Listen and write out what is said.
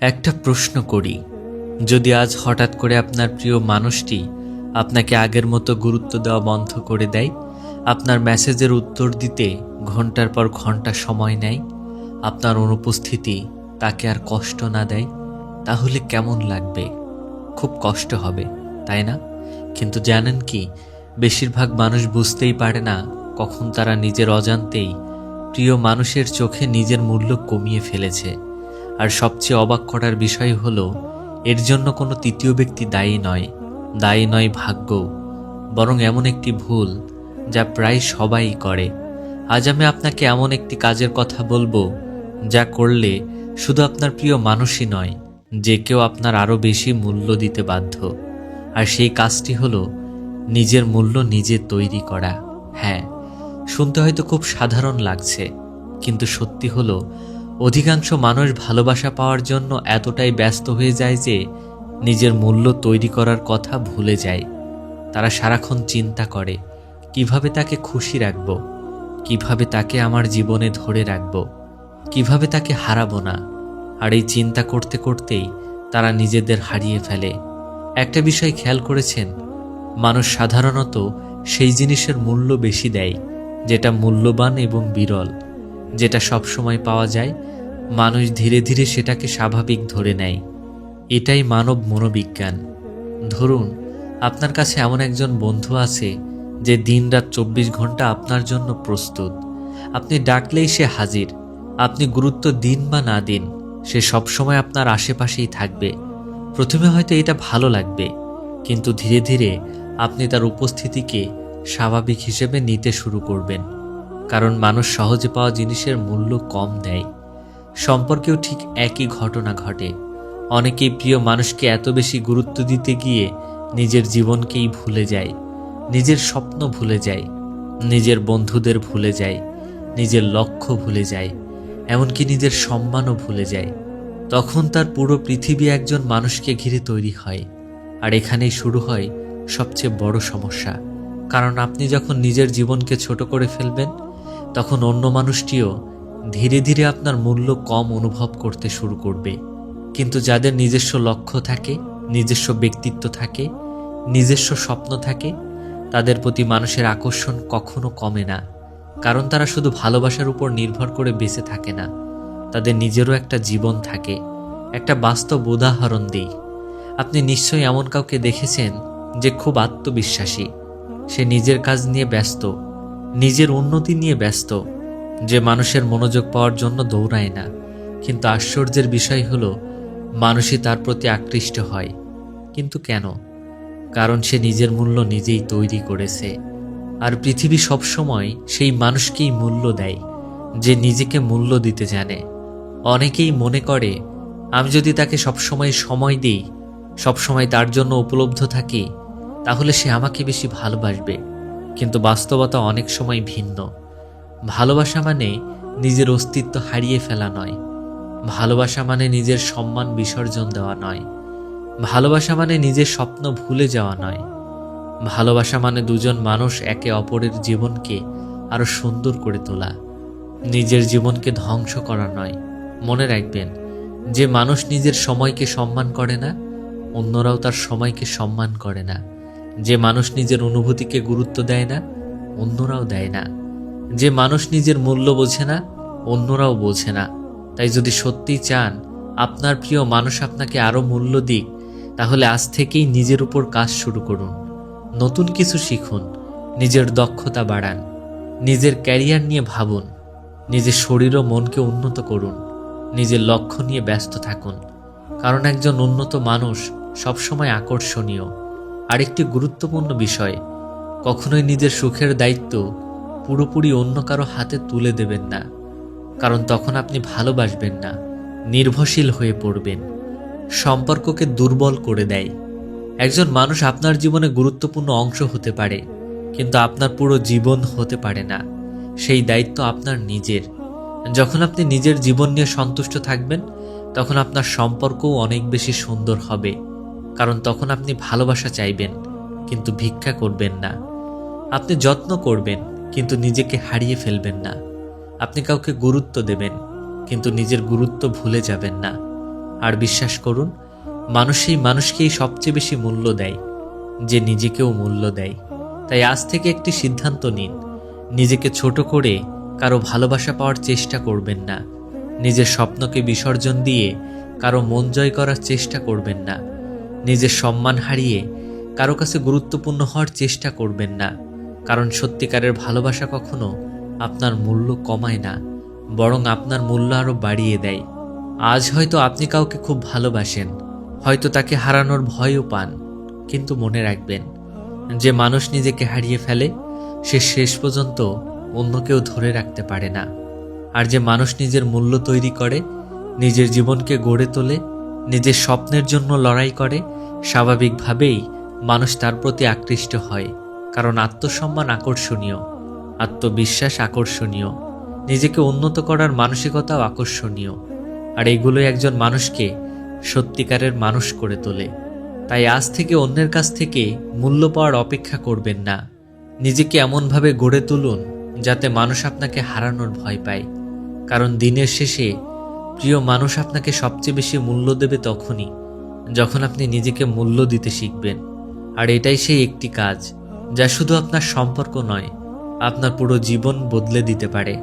একটা প্রশ্ন করি, যদি আজ হঠাৎ করে আপনার প্রিয় মানুষটি আপনাকে আগের মতো গুরুত্ব দেওয়া বন্ধ করে দেয়, আপনার মেসেজের উত্তর দিতে ঘন্টার পর ঘন্টা সময় নেয়, আপনার অনুপস্থিতি তাকে আর কষ্ট না দেয়, তাহলে কেমন লাগবে? খুব কষ্ট হবে, তাই না? কিন্তু জানেন কি, বেশিরভাগ মানুষ বুঝতেই পারে না কখন তারা নিজের অজান্তেই প্রিয় মানুষের চোখে নিজের মূল্য কমিয়ে ফেলেছে। আর সবচেয়ে অবাক করার বিষয় হলো, এর জন্য কোনো তৃতীয় ব্যক্তি দায়ী নয় ভাগ্য, বরং এমন একটি ভুল যা প্রায় সবাই করে। আজ আমি আপনাকে এমন একটি কাজের কথা বলবো, যা করলে শুধু আপনার প্রিয় মানুষই নয়, যে কেউ আপনার আরও বেশি মূল্য দিতে বাধ্য। আর সেই কাজটি হলো নিজের মূল্য নিজে তৈরি করা। হ্যাঁ, শুনতে হয়তো খুব সাধারণ লাগছে, কিন্তু সত্যি হলো অধিকাংশ মানুষ ভালোবাসা পাওয়ার জন্য এতটাই ব্যস্ত হয়ে যায় যে নিজের মূল্য তৈরি করার কথা ভুলে যায়। তারা সারাক্ষণ চিন্তা করে, কিভাবে তাকে খুশি রাখব, কিভাবে তাকে আমার জীবনে ধরে রাখব, কিভাবে তাকে হারাবো না। আর এই চিন্তা করতে করতেই তারা নিজেদের হারিয়ে ফেলে। একটা বিষয় খেয়াল করেছেন, মানুষ সাধারণত সেই জিনিসের মূল্য বেশি দেয় যেটা মূল্যবান এবং বিরল। যেটা সবসময় পাওয়া যায়, মানুষ ধীরে ধীরে সেটাকে স্বাভাবিক ধরে নেয়। এটাই মানব মনোবিজ্ঞান। ধরুন, আপনার কাছে এমন একজন বন্ধু আছে যে দিনরাত 24 ঘন্টা আপনার জন্য প্রস্তুত। আপনি ডাকলেই সে হাজির। আপনি গুরুত্ব দিন বা না দিন, সে সবসময় আপনার আশেপাশেই থাকবে। প্রথমে হয়তো এটা ভালো লাগবে, কিন্তু ধীরে ধীরে আপনি তার উপস্থিতিকে স্বাভাবিক হিসেবে নিতে শুরু করবেন। কারণ মানুষ সহজে পাওয়া জিনিসের মূল্য কম দেয়। সম্পর্কেও ঠিক একই ঘটনা ঘটে। অনেকেই প্রিয় মানুষকে এত বেশি গুরুত্ব দিতে গিয়ে নিজের জীবনকেই ভুলে যায়, নিজের স্বপ্ন ভুলে যায়, নিজের বন্ধুদের ভুলে যায়, নিজের লক্ষ্য ভুলে যায়, এমনকি নিজের সম্মানও ভুলে যায়। তখন তার পুরো পৃথিবী একজন মানুষকে ঘিরে তৈরি হয়। আর এখানেই শুরু হয় সবচেয়ে বড় সমস্যা। কারণ আপনি যখন নিজের জীবনকে ছোট করে ফেলবেন, তখন অন্য মানুষটিও ধীরে ধীরে আপনার মূল্য কম অনুভব করতে শুরু করবে। কিন্তু যাদের নিজস্ব লক্ষ্য থাকে, নিজস্ব ব্যক্তিত্ব থাকে, নিজস্ব স্বপ্ন থাকে, তাদের প্রতি মানুষের আকর্ষণ কখনো কমে না। কারণ তারা শুধু ভালোবাসার উপর নির্ভর করে বেঁচে থাকে না, তাদের নিজেরও একটা জীবন থাকে। একটা বাস্তব উদাহরণ দিই। আপনি নিশ্চয়ই এমন কাউকে দেখেছেন যে খুব আত্মবিশ্বাসী। সে নিজের কাজ নিয়ে ব্যস্ত, নিজের উন্নতি নিয়ে ব্যস্ত, যে মানুষের মনোযোগ পাওয়ার জন্য দৌড়ায় না। কিন্তু আশ্চর্যের বিষয় হলো, মানুষই তার প্রতি আকৃষ্ট হয়। কিন্তু কেন? কারণ সে নিজের মূল্য নিজেই তৈরি করেছে। আর পৃথিবী সবসময় সেই মানুষকেই মূল্য দেয় যে নিজেকে মূল্য দিতে জানে। অনেকেই মনে করে, আমি যদি তাকে সবসময় সময় দিই, সবসময় তার জন্য উপলব্ধ থাকি, তাহলে সে আমাকে বেশি ভালোবাসবে। কিন্তু বাস্তবতা অনেক সময় ভিন্ন। ভালোবাসা মানে নিজের অস্তিত্ব হারিয়ে ফেলা নয়। ভালোবাসা মানে নিজের সম্মান বিসর্জন দেওয়া নয়। ভালোবাসা মানে নিজের স্বপ্ন ভুলে যাওয়া নয়। ভালোবাসা মানে দুজন মানুষ একে অপরের জীবনকে আরো সুন্দর করে তোলা, নিজের জীবনকে ধ্বংস করা নয়। মনে রাখবেন, যে মানুষ নিজের সময়কে সম্মান করে না, অন্যরাও তার সময়কে সম্মান করে না। যে মানুষ নিজের অনুভূতিকে গুরুত্ব দেয় না, অন্যরাও দেয় না। যে মানুষ নিজের মূল্য বোঝে না, অন্যরাও বোঝে না। তাই যদি সত্যিই চান আপনার প্রিয় মানুষ আপনাকে আরো মূল্য দিক, তাহলে আজ থেকেই নিজের উপর কাজ শুরু করুন। নতুন কিছু শিখুন, নিজের দক্ষতা বাড়ান, নিজের ক্যারিয়ার নিয়ে ভাবুন, নিজের শরীর ও মনকে উন্নত করুন, নিজের লক্ষ্য নিয়ে ব্যস্ত থাকুন। কারণ একজন উন্নত মানুষ সবসময় আকর্ষণীয়। আরেকটি গুরুত্বপূর্ণ বিষয়, কখনোই নিজের সুখের দায়িত্ব পুরোপুরি অন্য কারো হাতে তুলে দেবেন না। কারণ তখন আপনি ভালোবাসবেন না, নির্ভরশীল হয়ে পড়বেন। সম্পর্ককে দুর্বল করে দেয়। একজন মানুষ আপনার জীবনে গুরুত্বপূর্ণ অংশ হতে পারে, কিন্তু আপনার পুরো জীবন হতে পারে না। সেই দায়িত্ব আপনার নিজের। যখন আপনি নিজের জীবন নিয়ে সন্তুষ্ট থাকবেন, তখন আপনার সম্পর্কও অনেক বেশি সুন্দর হবে। কারণ তখন আপনি ভালোবাসা চাইবেন, কিন্তু ভিক্ষা করবেন না। আপনি যত্ন করবেন, কিন্তু নিজেকে হারিয়ে ফেলবেন না। আপনি কাউকে গুরুত্ব দেবেন, কিন্তু নিজের গুরুত্ব ভুলে যাবেন না। আর বিশ্বাস করুন, মানুষ সেই মানুষকেই সবচেয়ে বেশি মূল্য দেয় যে নিজেকেও মূল্য দেয়। তাই আজ থেকে একটি সিদ্ধান্ত নিন, নিজেকে ছোট করে কারো ভালোবাসা পাওয়ার চেষ্টা করবেন না। নিজের স্বপ্নকে বিসর্জন দিয়ে কারো মন জয় করার চেষ্টা করবেন না। নিজের সম্মান হারিয়ে কারো কাছে গুরুত্বপূর্ণ হওয়ার চেষ্টা করবেন না। কারণ সত্যিকারের ভালোবাসা কখনো আপনার মূল্য কমায় না, বরং আপনার মূল্য আরও বাড়িয়ে দেয়। আজ হয়তো আপনি কাউকে খুব ভালোবাসেন, হয়তো তাকে হারানোর ভয়ও পান, কিন্তু মনে রাখবেন, যে মানুষ নিজেকে হারিয়ে ফেলে সে শেষ পর্যন্ত অন্য কেউ ধরে রাখতে পারে না। আর যে মানুষ নিজের মূল্য তৈরি করে, নিজের জীবনকে গড়ে তোলে, নিজের স্বপ্নের জন্য লড়াই করে, স্বাভাবিকভাবেই মানুষ তার প্রতি আকৃষ্ট হয়। কারণ আত্মসম্মান আকর্ষণীয়, আত্মবিশ্বাস আকর্ষণীয়, নিজেকে উন্নত করার মানসিকতাও আকর্ষণীয়। আর এগুলোই একজন মানুষকে সত্যিকারের মানুষ করে তোলে। তাই আজ থেকে অন্যের কাছ থেকে মূল্য পাওয়ার অপেক্ষা করবেন না। নিজেকে এমনভাবে গড়ে তুলুন যাতে মানুষ আপনাকে হারানোর ভয় পায়। কারণ দিনের শেষে প্রিয় মানুষ আপনাকে সবচেয়ে বেশি মূল্য দেবে তখনই যখন আপনি নিজেকে মূল্য দিতে শিখবেন। আর এটাই সেই একটি কাজ যা শুধু আপনার সম্পর্ক নয়, আপনার পুরো জীবন বদলে দিতে পারে।